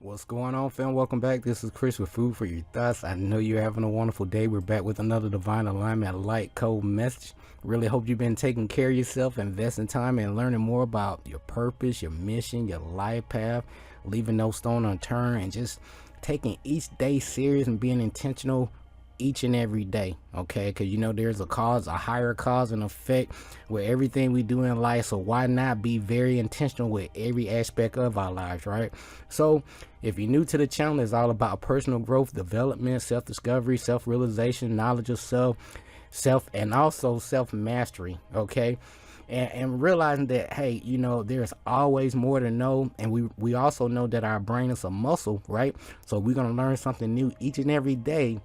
What's going on, fam? Welcome back. This is Chris with Food for Your Thoughts. I know you're having a wonderful day. We're back with another Divine Alignment Light Code message. Really hope you've been taking care of yourself, investing time and learning more about your purpose, your mission, your life path, leaving no stone unturned, and just taking each day serious and being intentional each and every day, okay? Because you know there's a higher cause and effect with everything we do in life, so why not be very intentional with every aspect of our lives, right? So if you're new to the channel, it's all about personal growth, development, self-discovery, self-realization, knowledge of self and also self-mastery, okay? And realizing that, hey, you know, there's always more to know, and we also know that our brain is a muscle, right? So we're going to learn something new each and every day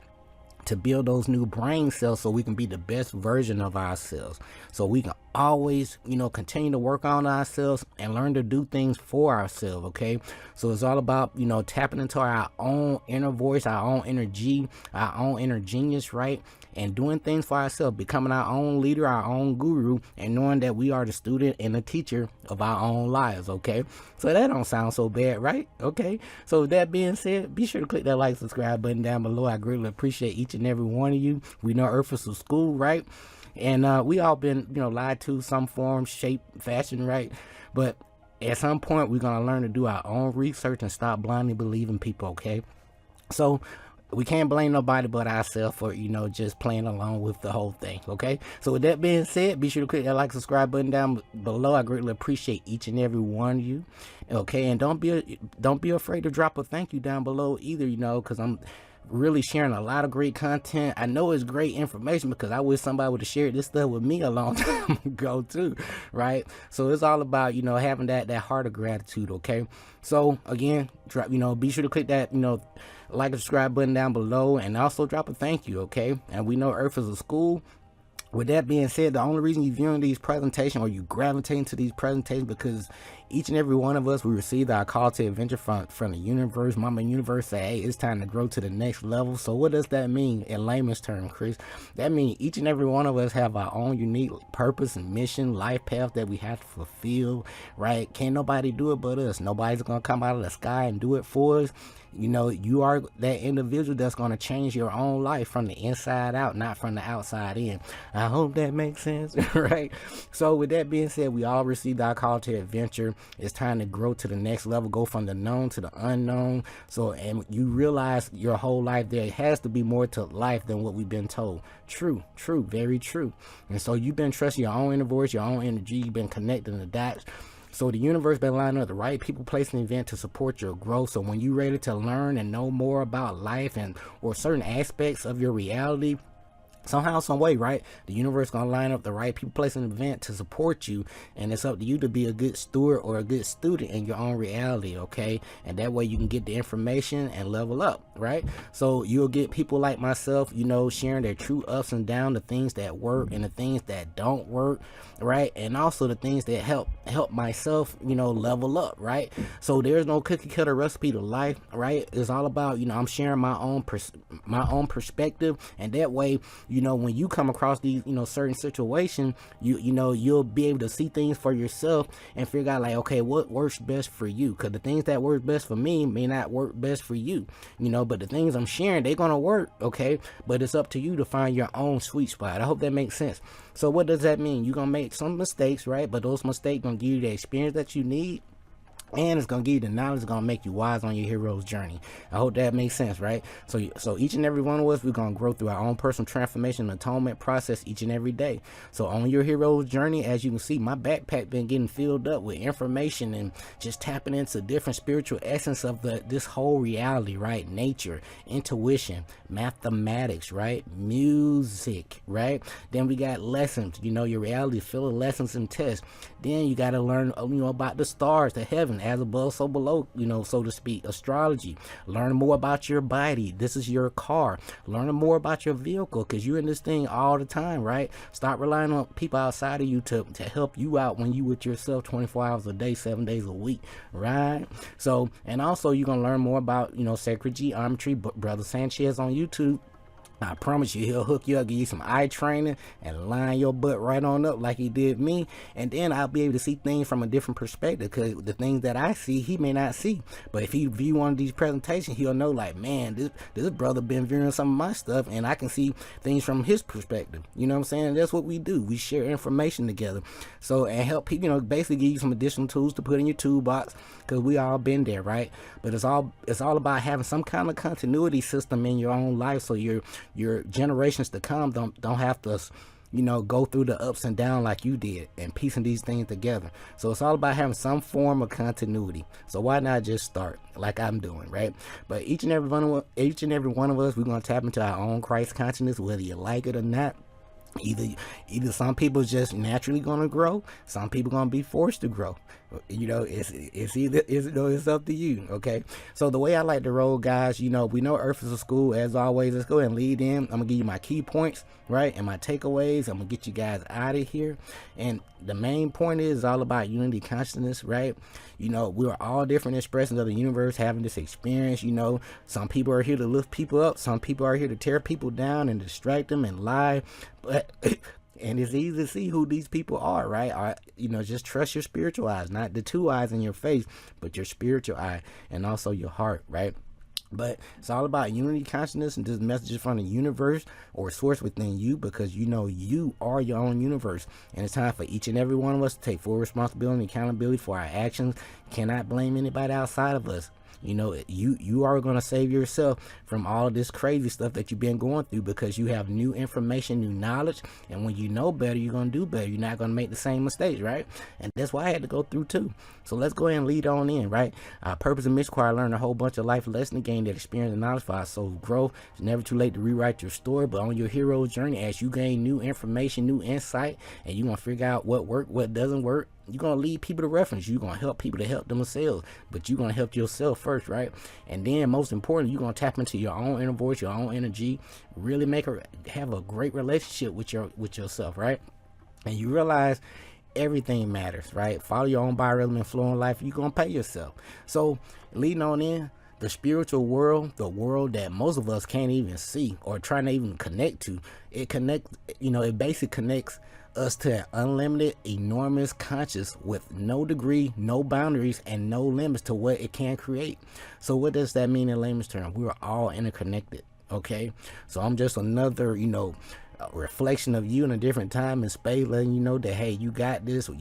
to build those new brain cells so we can be the best version of ourselves, so we can always, you know, continue to work on ourselves and learn to do things for ourselves. Okay, so it's all about, you know, tapping into our own inner voice, our own energy, our own inner genius, right? And doing things for ourselves, becoming our own leader, our own guru, and knowing that we are the student and the teacher of our own lives. Okay, so that don't sound so bad, right? Okay, so with that being said, be sure to click that like, subscribe button down below. I greatly appreciate each and every one of you. We know Earth is a school, right? And we all been, you know, lied to some form, shape, fashion, right? But at some point, we're gonna learn to do our own research and stop blindly believing people. Okay, so we can't blame nobody but ourselves for, you know, just playing along with the whole thing. Okay, so with that being said, be sure to click that like, subscribe button down below. I greatly appreciate each and every one of you. Okay, and don't be afraid to drop a thank you down below either, you know, because I'm really sharing a lot of great content. I know it's great information because I wish somebody would have shared this stuff with me a long time ago too, right? So it's all about, you know, having that heart of gratitude. Okay, so again, you know, be sure to click that, you know, like and subscribe button down below, and also drop a thank you. Okay, and we know Earth is a school. With that being said, the only reason you're viewing these presentations, or you gravitating to these presentations, because each and every one of us, we received our call to adventure from the universe. Mama Universe say, hey, it's time to grow to the next level. So what does that mean in layman's terms, Chris? That means each and every one of us have our own unique purpose and mission, life path that we have to fulfill, right? Can't nobody do it but us. Nobody's going to come out of the sky and do it for us. You know, you are that individual that's going to change your own life from the inside out, not from the outside in. I hope that makes sense, right? So with that being said, we all received our call to adventure. It's time to grow to the next level, go from the known to the unknown. So, and you realize your whole life there has to be more to life than what we've been told. True, very true. And so you've been trusting your own inner voice, your own energy. You've been connecting the dots. So the universe been lining up the right people, place, and event to support your growth. So when you're ready to learn and know more about life and or certain aspects of your reality, somehow, some way, right, the universe gonna line up the right people, place, an event to support you, and it's up to you to be a good steward or a good student in your own reality. Okay, and that way you can get the information and level up, right? So you'll get people like myself, you know, sharing their true ups and downs, the things that work and the things that don't work, right? And also the things that help myself, you know, level up, right? So there's no cookie cutter recipe to life, right? It's all about, you know, I'm sharing my own perspective, and that way, you know, when you come across these, you know, certain situations, you know, you'll be able to see things for yourself and figure out like, okay, what works best for you? Because the things that work best for me may not work best for you, you know, but the things I'm sharing, they're gonna work. Okay, but it's up to you to find your own sweet spot. I hope that makes sense. So what does that mean? You're gonna make some mistakes, right? But those mistakes gonna give you the experience that you need, and it's gonna give you the knowledge, it's gonna make you wise on your hero's journey. I hope that makes sense, right? So each and every one of us, we're gonna grow through our own personal transformation and atonement process each and every day. So on your hero's journey, as you can see, my backpack been getting filled up with information and just tapping into different spiritual essence of this whole reality, right? Nature, intuition, mathematics, right? Music, right? Then we got lessons, you know, your reality full of lessons and tests. Then you got to learn, you know, about the stars, the heaven, as above, so below, you know, so to speak. Astrology, learn more about your body. This is your car. Learn more about your vehicle, because you're in this thing all the time, right? Stop relying on people outside of you to help you out when you with yourself 24 hours a day, 7 days a week, right? So, and also you're gonna learn more about, you know, sacred geometry. Brother Sanchez on YouTube I promise you, he'll hook you up, give you some eye training, and line your butt right on up like he did me. And then I'll be able to see things from a different perspective, because the things that I see, he may not see. But if he view one of these presentations, he'll know, like, man, this brother been viewing some of my stuff, and I can see things from his perspective. You know what I'm saying? That's what we do. We share information together. So, and help people, you know, basically give you some additional tools to put in your toolbox, because we all been there, right? But it's all about having some kind of continuity system in your own life, so your generations to come don't have to, you know, go through the ups and downs like you did, and piecing these things together. So it's all about having some form of continuity. So why not just start like I'm doing, right? But each and every one of us, we're gonna tap into our own Christ consciousness, whether you like it or not. Either some people just naturally gonna grow, some people gonna be forced to grow. You know, it's up to you. Okay, so the way I like to roll, guys, you know, we know Earth is a school. As always, let's go ahead and lead in. I'm gonna give you my key points, right, and my takeaways. I'm gonna get you guys out of here. And the main point is all about unity consciousness, right? You know, we're all different expressions of the universe having this experience. You know, some people are here to lift people up, some people are here to tear people down and distract them and lie. But and it's easy to see who these people are, right? You know, just trust your spiritual eyes, not the two eyes in your face, but your spiritual eye and also your heart, right? But it's all about unity consciousness, and this message is from the universe or source within you, because you know you are your own universe. And it's time for each and every one of us to take full responsibility and accountability for our actions. Cannot blame anybody outside of us. You know, you are going to save yourself from all of this crazy stuff that you've been going through, because you have new information, new knowledge. And when you know better, you're going to do better. You're not going to make the same mistakes, right? And that's why I had to go through too. So let's go ahead and lead on in, right? Our purpose and mission choir, learn a whole bunch of life lessons, gain that experience and knowledge for our soul's growth. It's never too late to rewrite your story, but on your hero's journey, as you gain new information, new insight, and you're going to figure out what worked, what doesn't work, you're going to lead people to reference. You're going to help people to help themselves, but you're going to help yourself first, right? And then most important, you're going to tap into your own inner voice, your own energy, really have a great relationship with yourself, right? And you realize everything matters, right? Follow your own biorhythm and flow in life. You're going to pay yourself. So leading on in, the spiritual world, the world that most of us can't even see or trying to even connect to, it basically connects us to an unlimited, enormous conscious with no degree, no boundaries, and no limits to what it can create. So what does that mean in layman's terms? We are all interconnected, okay? So I'm just another, a reflection of you in a different time and space, letting you know that, hey, you got this, or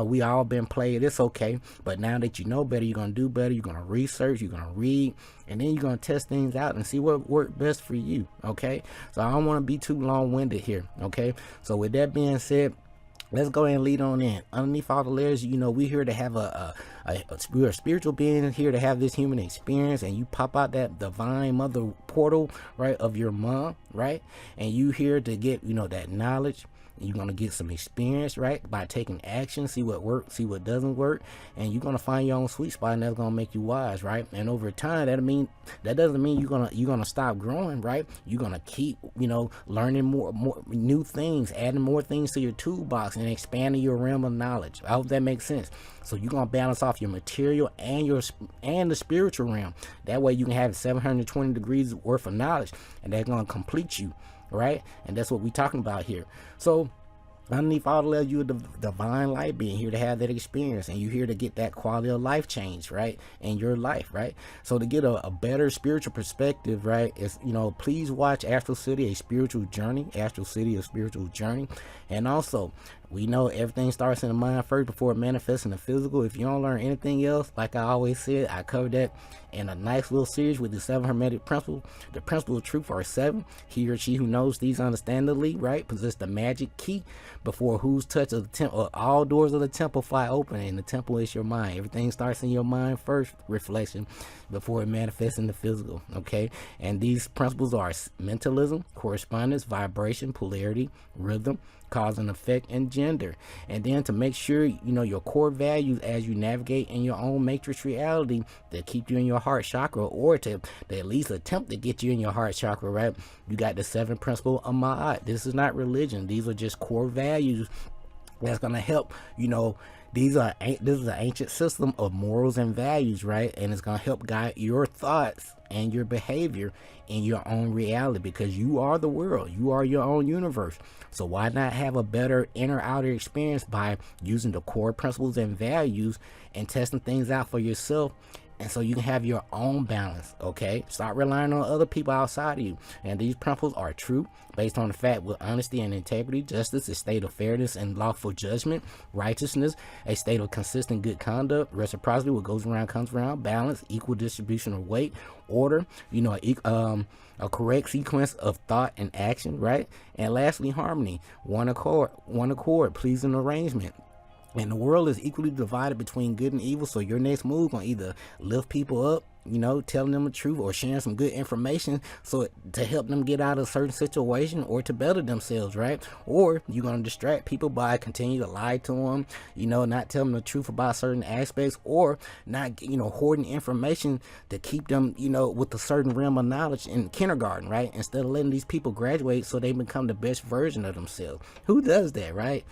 we all been played. It's okay. But now that you know better, you're going to do better. You're going to research, you're going to read, and then you're going to test things out and see what worked best for you. Okay. So I don't want to be too long-winded here. Okay. So with that being said, let's go ahead and lead on in. Underneath all the layers, we're here to have we're a spiritual being here to have this human experience, and you pop out that divine mother portal, right, of your mom, right? And you here to get, that knowledge. You're going to get some experience, right, by taking action, see what works, see what doesn't work, and you're going to find your own sweet spot, and that's going to make you wise, right? And over time, that doesn't mean you're going to stop growing, right? You're going to keep, learning more new things, adding more things to your toolbox, and expanding your realm of knowledge. I hope that makes sense. So you're going to balance off your material and the spiritual realm. That way you can have 720 degrees worth of knowledge, and that's going to complete you. Right? And that's what we're talking about here. So underneath all the layers, you're the divine light being here to have that experience, and you're here to get that quality of life change, right, in your life, right? So to get a better spiritual perspective, right, is, please watch Astral City, a spiritual journey. Astral City, a spiritual journey. And also, we know everything starts in the mind first before it manifests in the physical. If you don't learn anything else, like I always said, I covered that in a nice little series with the 7 Hermetic Principles. The principle of truth are 7. He or she who knows these understandably, right, possess the magic key before whose touch of the temple, all doors of the temple fly open, and the temple is your mind. Everything starts in your mind first, reflection, before it manifests in the physical, okay? And these principles are mentalism, correspondence, vibration, polarity, rhythm, cause and effect, and gender. And then to make sure your core values as you navigate in your own matrix reality that keep you in your heart chakra, or to at least attempt to get you in your heart chakra, right? You got the 7 principle of Ma'at. This is not religion. These are just core values that's going to help This is an ancient system of morals and values, right? And it's going to help guide your thoughts and your behavior in your own reality, because you are the world, you are your own universe. So why not have a better inner outer experience by using the core principles and values and testing things out for yourself, and so you can have your own balance. Okay, stop relying on other people outside of you. And these principles are true based on the fact with honesty and integrity, justice, a state of fairness and lawful judgment, righteousness, a state of consistent good conduct, reciprocity, what goes around comes around, balance, equal distribution of weight, order, a correct sequence of thought and action, right? And lastly, harmony, one accord, pleasing arrangement. And the world is equally divided between good and evil, so your next move gonna either lift people up, telling them the truth, or sharing some good information so to help them get out of a certain situation or to better themselves, right? Or you're gonna distract people by continue to lie to them, not tell them the truth about certain aspects, or not, hoarding information to keep them, with a certain realm of knowledge in kindergarten, right? Instead of letting these people graduate so they become the best version of themselves. Who does that, right?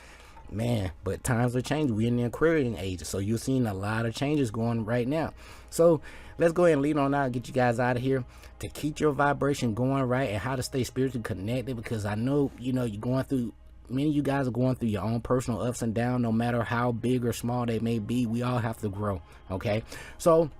Man, but times are changing. We're in the Aquarian age, so you're seeing a lot of changes going right now. So let's go ahead and lead on out, get you guys out of here to keep your vibration going right, and how to stay spiritually connected, because I know, you're going through, many of you guys are going through your own personal ups and downs, no matter how big or small they may be. We all have to grow, okay? So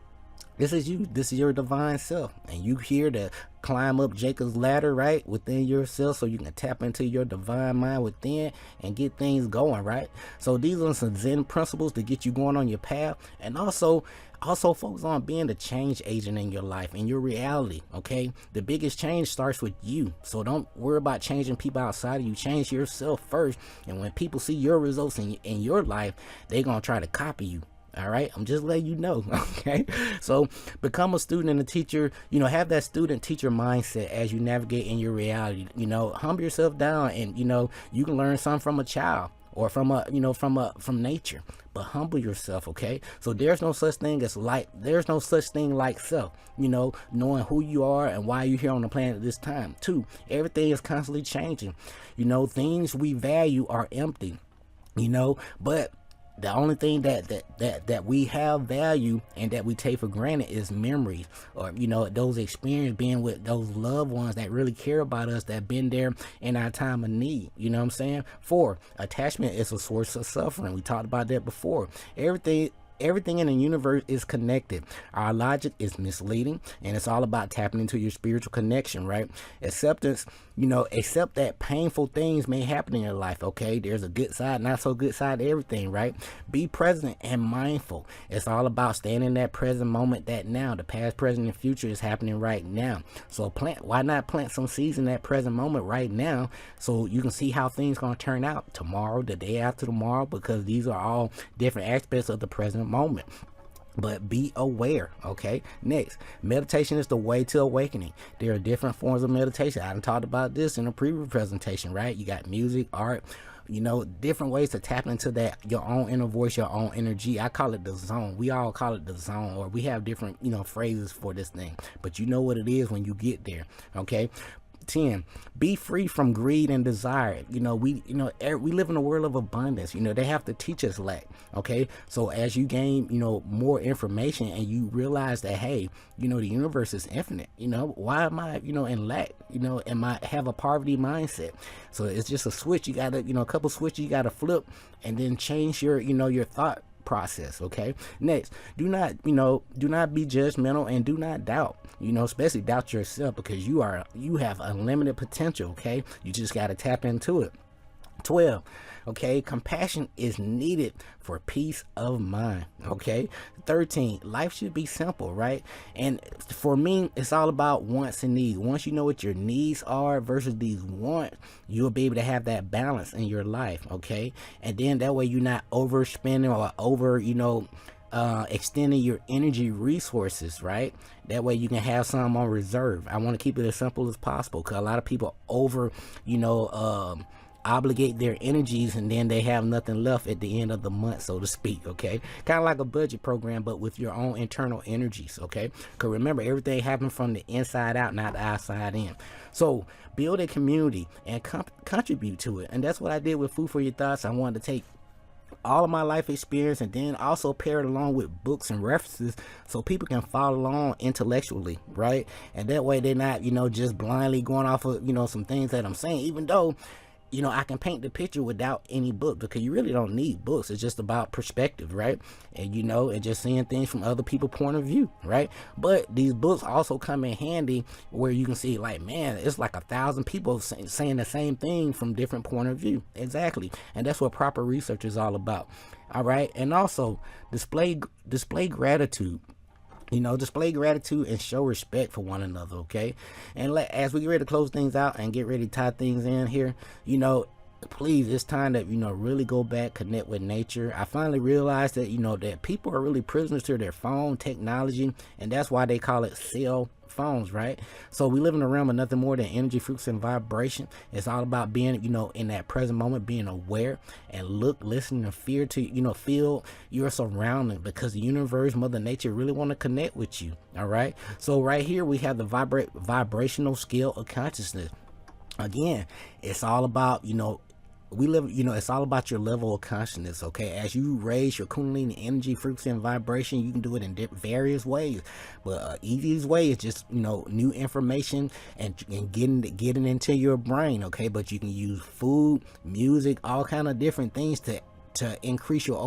this is you. This is your divine self, and you here to climb up Jacob's ladder, right, within yourself, so you can tap into your divine mind within and get things going, right? So these are some Zen principles to get you going on your path, and also focus on being the change agent in your life, in your reality, okay? The biggest change starts with you, so don't worry about changing people outside of you. Change yourself first, and when people see your results in your life, they're gonna try to copy you. All right, I'm just letting you know. Okay, so become a student and a teacher. Have that student teacher mindset as you navigate in your reality. Humble yourself down, and you can learn something from a child or from from nature, but humble yourself. Okay, so there's no such thing like self. Knowing who you are and why you're here on the planet at this time. 2, everything is constantly changing. Things we value are empty. But the only thing that we have value and that we take for granted is memories, or those experiences, being with those loved ones that really care about us, that been there in our time of need. You know what I'm saying? 4, attachment is a source of suffering. We talked about that before. Everything in the universe is connected. Our logic is misleading, and it's all about tapping into your spiritual connection, right? Acceptance, accept that painful things may happen in your life, okay? There's a good side, not so good side to everything, right? Be present and mindful. It's all about staying in that present moment, that now. The past, present, and future is happening right now. So why not plant some seeds in that present moment right now, so you can see how things gonna turn out tomorrow, the day after tomorrow, because these are all different aspects of the present moment. But be aware, okay? Next, meditation is the way to awakening. There are different forms of meditation. I done talked about this in a previous presentation, right? You got music, art, different ways to tap into that, your own inner voice, your own energy. I call it the zone. We all call it the zone, or we have different, phrases for this thing. But you know what it is when you get there, okay? 10, be free from greed and desire. We live in a world of abundance. They have to teach us lack. Okay, so as you gain more information, and you realize that, hey, the universe is infinite, why am I in lack? Am I have a poverty mindset? So it's just a switch. You gotta a couple switches you gotta flip, and then change your your thought process. Okay, next, do not be judgmental, and do not doubt, especially doubt yourself, because you have unlimited potential. Okay, you just got to tap into it. 12, okay, compassion is needed for peace of mind. Okay, 13, life should be simple, right? And for me, it's all about wants and needs. Once you know what your needs are versus these wants, you'll be able to have that balance in your life. Okay, and then that way you're not overspending or over extending your energy resources, right? That way you can have some on reserve. I want to keep it as simple as possible, because a lot of people over obligate their energies, and then they have nothing left at the end of the month, so to speak. Okay, kind of like a budget program, but with your own internal energies. Okay, because remember, everything happens from the inside out, not the outside in. So build a community and contribute to it, and that's what I did with Food for Your Thoughts. I wanted to take all of my life experience, and then also pair it along with books and references so people can follow along intellectually, right? And that way they're not, just blindly going off of, some things that I'm saying, even though I can paint the picture without any book, because you really don't need books. It's just about perspective, right? And and just seeing things from other people's point of view, right? But these books also come in handy where you can see, like, man, it's like 1,000 people saying the same thing from different point of view. Exactly. And that's what proper research is all about. All right. And also display gratitude. Display gratitude and show respect for one another, okay? And as we get ready to close things out and get ready to tie things in here, please, it's time that, really go back, connect with nature. I finally realized that, that people are really prisoners to their phone technology, and that's why they call it cell phones, right? So we live in a realm of nothing more than energy, frequency, and vibration. It's all about being, in that present moment, being aware and look, listen, and feel your surroundings, because the universe, Mother Nature, really want to connect with you. All right. So right here we have the vibrational scale of consciousness. Again, it's all about, it's all about your level of consciousness, okay? As you raise your Kundalini energy, frequency, and vibration, you can do it in various ways. But easiest way is just, new information and getting into your brain, okay? But you can use food, music, all kind of different things to increase your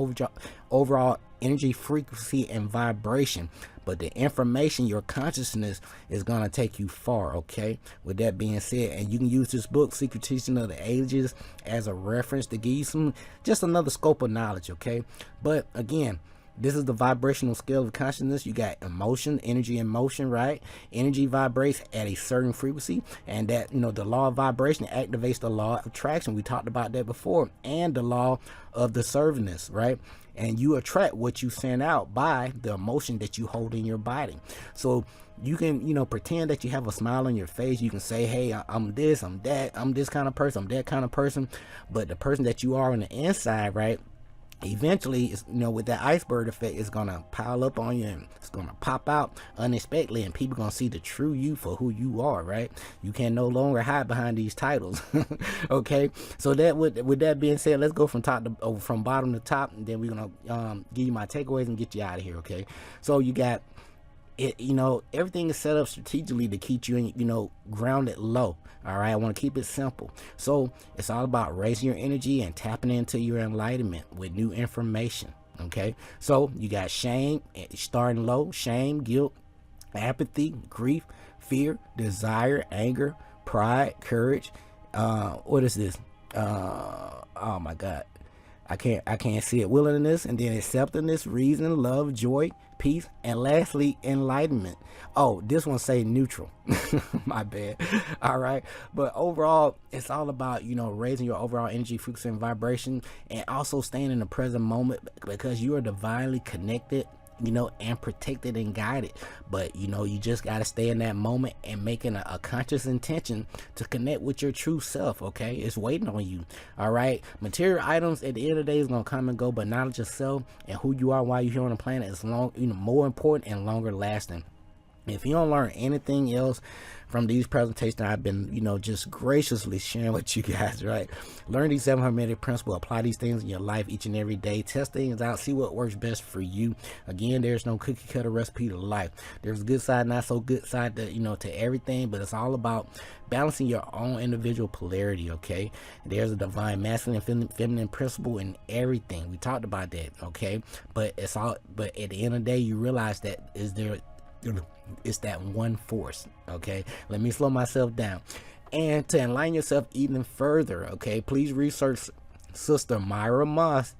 overall energy, frequency, and vibration. But the information, your consciousness, is going to take you far, okay? With that being said, and you can use this book, Secret Teaching of the Ages, as a reference to give you just another scope of knowledge, okay? But again, this is the vibrational scale of consciousness. You got emotion, energy, and motion, right? Energy vibrates at a certain frequency, and that, the law of vibration activates the law of attraction. We talked about that before, and the law of the servantness, right? And you attract what you send out by the emotion that you hold in your body. So you can, pretend that you have a smile on your face. You can say, hey, I'm this, I'm that, I'm this kind of person, I'm that kind of person. But the person that you are on the inside, right? Eventually, it's, with that iceberg effect, it's gonna pile up on you and it's gonna pop out unexpectedly, and people gonna see the true you for who you are, right? You can no longer hide behind these titles. Okay, so that with that being said, let's go from bottom to top, and then we're gonna give you my takeaways and get you out of here. Okay, so you got it, everything is set up strategically to keep you grounded low. All right, I want to keep it simple. So it's all about raising your energy and tapping into your enlightenment with new information. Okay, so you got shame, starting low: shame, guilt, apathy, grief, fear, desire, anger, pride, courage. What is this? Oh my God, I can't see it. Willingness, and then acceptance, reason, love, joy, peace, and lastly, enlightenment. Oh, this one say neutral. My bad. All right, but overall, it's all about raising your overall energy, frequency, and vibration, and also staying in the present moment, because you are divinely connected, and protected and guided. But you just got to stay in that moment and making a conscious intention to connect with your true self. Okay, it's waiting on you. All right, material items at the end of the day is gonna come and go, but knowledge of self and who you are while you're here on the planet is more important and longer lasting. If you don't learn anything else from these presentations I've been, just graciously sharing with you guys, right? Learn these 7 hermetic principles, apply these things in your life each and every day, test things out, see what works best for you. Again, there's no cookie cutter recipe to life. There's a good side, not so good side to, to everything, but it's all about balancing your own individual polarity, okay? There's a divine masculine and feminine principle in everything. We talked about that, okay? But at the end of the day, you realize that it's that one force. Okay, let me slow myself down. And to enlighten yourself even further, okay, please research Sister Myra Moss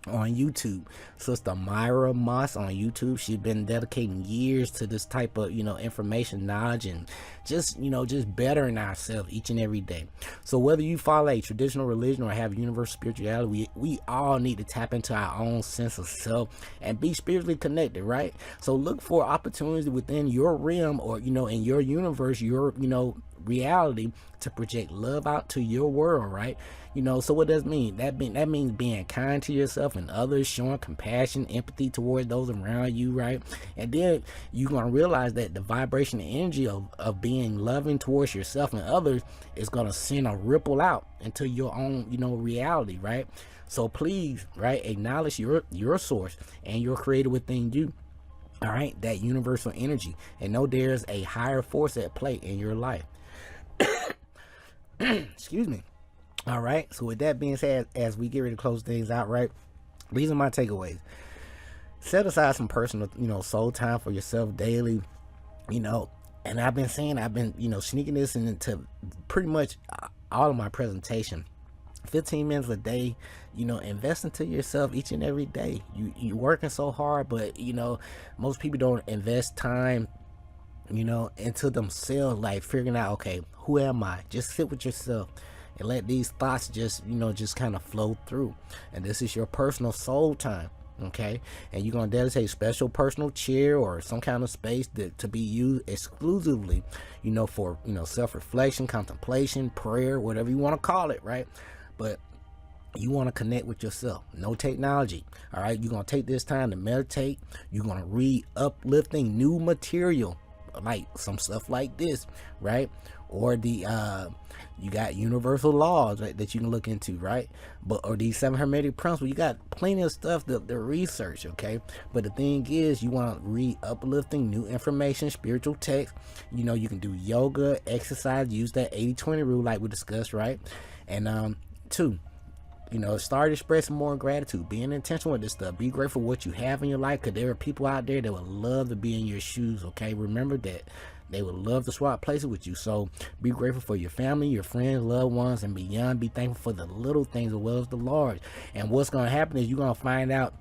on YouTube. Sister Myra Moss on YouTube. She's been dedicating years to this type of information, knowledge, and just bettering ourselves each and every day. So whether you follow a traditional religion or have universal spirituality, we all need to tap into our own sense of self and be spiritually connected, right? So look for opportunities within your realm, or in your universe, your reality to project love out to your world, right? You know, so what does it mean? That means being kind to yourself and others, showing compassion, empathy towards those around you, right? And then you're gonna realize that the vibration and energy of being loving towards yourself and others is gonna send a ripple out into your own, you know, reality, right? So please, right, acknowledge your source and your creator within you. All right, that universal energy, and know there's a higher force at play in your life. Excuse me. All right, so with that being said, as we get ready to close things out, right, these are my takeaways. Set aside some personal, you know, soul time for yourself daily, you know. And I've been, you know, sneaking this into pretty much all of my presentation. 15 minutes a day, you know, invest into yourself each and every day. You're working so hard, but you know, most people don't invest time, you know, into themselves, like figuring out, okay, who am I? Just sit with yourself and let these thoughts just, you know, just kind of flow through. And this is your personal soul time, okay? And you're gonna dedicate special personal chair or some kind of space to be used exclusively, you know, for, you know, self-reflection, contemplation, prayer, whatever you want to call it, right? But you want to connect with yourself. No technology. All right. You're going to take this time to meditate. You're going to read uplifting new material, like some stuff like this, right? Or the you got universal laws, right, that you can look into, right? But or these 7 hermetic principles. You got plenty of stuff to research, okay? But the thing is, you want to read uplifting new information, spiritual text. You know, you can do yoga, exercise, use that 80-20 rule like we discussed, right? And 2, you know, start expressing more gratitude, being intentional with this stuff. Be grateful for what you have in your life, because there are people out there that would love to be in your shoes, okay? Remember that. They would love to swap places with you. So be grateful for your family, your friends, loved ones, and beyond. Be thankful for the little things as well as the large. And what's going to happen is you're going to find out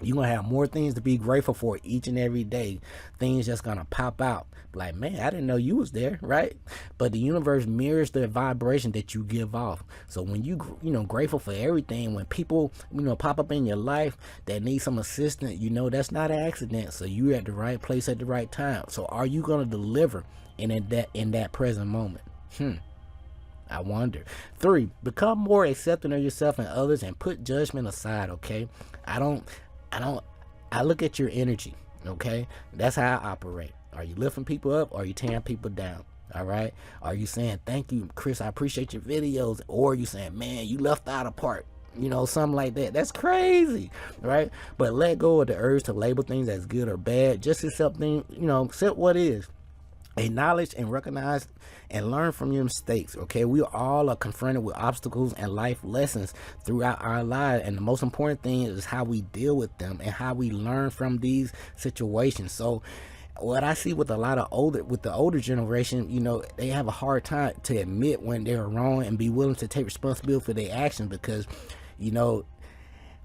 you're going to have more things to be grateful for each and every day. Things just going to pop out. Like, man, I didn't know you was there, right? But the universe mirrors the vibration that you give off. So when you know, grateful for everything, when people, you know, pop up in your life that need some assistance, you know, that's not an accident. So you're at the right place at the right time. So are you going to deliver in that present moment? I wonder. 3, become more accepting of yourself and others and put judgment aside, okay? I look at your energy, okay? That's how I operate. Are you lifting people up, or are you tearing people down? All right? Are you saying, thank you, Chris, I appreciate your videos? Or are you saying, man, you left out a part? You know, something like that. That's crazy, right? But let go of the urge to label things as good or bad. Just accept things, you know, accept what is. Acknowledge and recognize and learn from your mistakes, okay? We all are confronted with obstacles and life lessons throughout our lives, and the most important thing is how we deal with them and how we learn from these situations. So what I see with the older generation, you know, they have a hard time to admit when they're wrong and be willing to take responsibility for their actions, because, you know,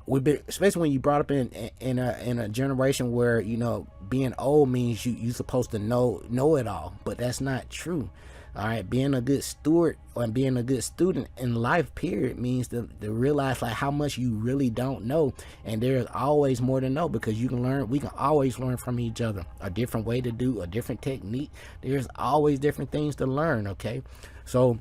we've been, especially when you brought up in a generation where, you know, being old means you supposed to know it all, but that's not true. All right, being a good steward and being a good student in life, period, means to realize like how much you really don't know, and there's always more to know, because you can learn. We can always learn from each other. A different way to do, a different technique. There's always different things to learn. Okay, so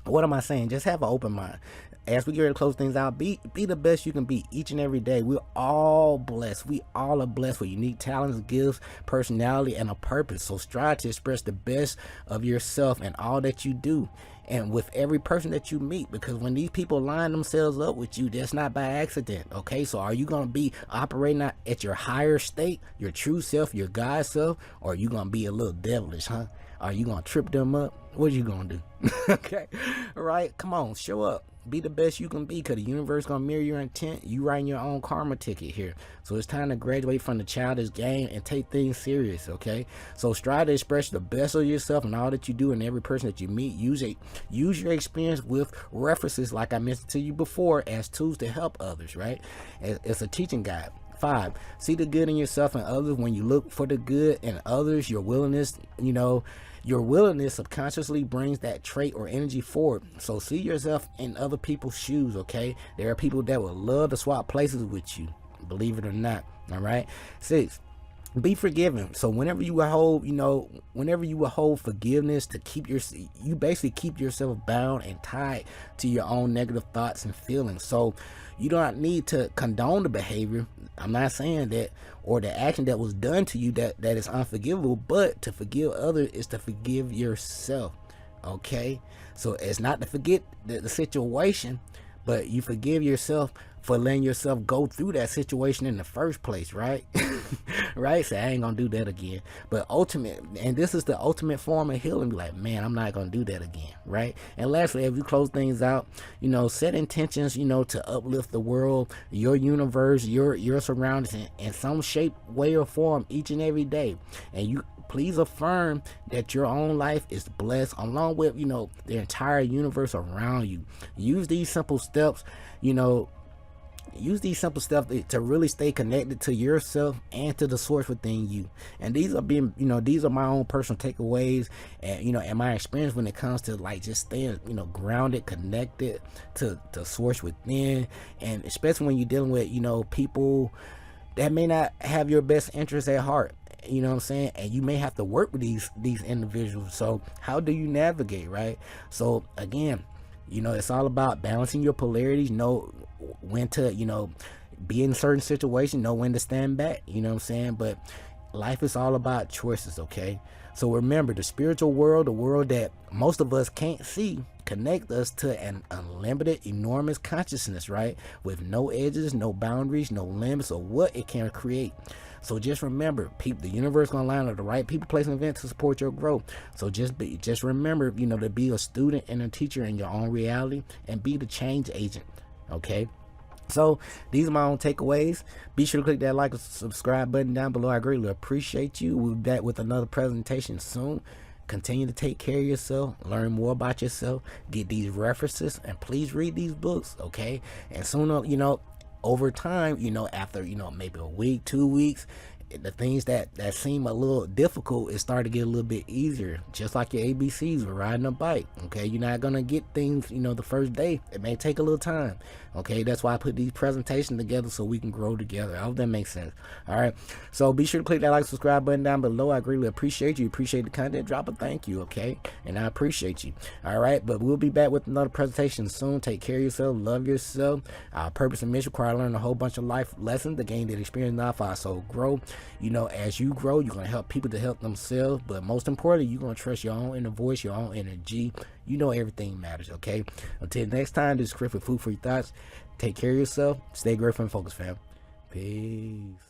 what am I saying? Just have an open mind. As we get ready to close things out, be the best you can be each and every day. We're all blessed. We all are blessed with unique talents, gifts, personality, and a purpose. So strive to express the best of yourself and all that you do, and with every person that you meet, because when these people line themselves up with you, that's not by accident. Okay, so are you going to be operating at your higher state, your true self, your God self, or are you going to be a little devilish, huh? Are you going to trip them up? What are you going to do? Okay, all right, come on, show up. Be the best you can be, because the universe going to mirror your intent. You writing your own karma ticket here. So it's time to graduate from the childish game and take things serious, okay? So strive to express the best of yourself and all that you do, and every person that you meet. Use your experience with references, like I mentioned to you before, as tools to help others, right? It's a teaching guide. 5, see the good in yourself and others. When you look for the good in others, your willingness subconsciously brings that trait or energy forward. So see yourself in other people's shoes, okay? There are people that would love to swap places with you, believe it or not. All right. 6, be forgiving. So whenever you hold, whenever you will hold forgiveness to keep you basically keep yourself bound and tied to your own negative thoughts and feelings. So you don't need to condone the behavior. I'm not saying that, or the action that was done to you that is unforgivable, but to forgive others is to forgive yourself. Okay, so it's not to forget the situation, but you forgive yourself for letting yourself go through that situation in the first place, right? Right? So I ain't gonna do that again. But and this is the ultimate form of healing. Be like, man, I'm not gonna do that again, right? And lastly, if you close things out, set intentions, to uplift the world, your universe, your surroundings in some shape, way, or form each and every day. And you please affirm that your own life is blessed, along with the entire universe around you. Use these simple steps, to really stay connected to yourself and to the source within you. And these are my own personal takeaways, and my experience when it comes to like just staying grounded, connected to source within. And especially when you're dealing with people that may not have your best interests at heart. You know what I'm saying? And you may have to work with these individuals. So how do you navigate, right? So again, it's all about balancing your polarities. Know when to, be in certain situations, know when to stand back. You know what I'm saying? But life is all about choices, okay? So remember, the spiritual world, the world that most of us can't see, connect us to an unlimited, enormous consciousness, right? With no edges, no boundaries, no limits of what it can create. So just remember, the universe gonna line up the right people, place, and events to support your growth. So just remember, to be a student and a teacher in your own reality, and be the change agent. Okay. So these are my own takeaways. Be sure to click that like or subscribe button down below. I greatly appreciate you. We'll be back with another presentation soon. Continue to take care of yourself, learn more about yourself, get these references, and please read these books, okay? And sooner, over time, after, maybe a week, 2 weeks, the things that seem a little difficult, it started to get a little bit easier. Just like your ABCs with riding a bike, okay? You're not gonna get things, the first day. It may take a little time, okay? That's why I put these presentations together, so we can grow together. I hope that makes sense. All right, so be sure to click that like, subscribe button down below. I greatly appreciate you. Appreciate the content. Drop a thank you, okay? And I appreciate you. All right, but we'll be back with another presentation soon. Take care of yourself, love yourself. Our purpose and mission require learn a whole bunch of life lessons to gain that experience now for our soul grow. As you grow, you're going to help people to help themselves. But most importantly, you're going to trust your own inner voice, your own energy. Everything matters, okay? Until next time, this is Chris with Food for Your Thoughts. Take care of yourself. Stay grateful and focused, fam. Peace.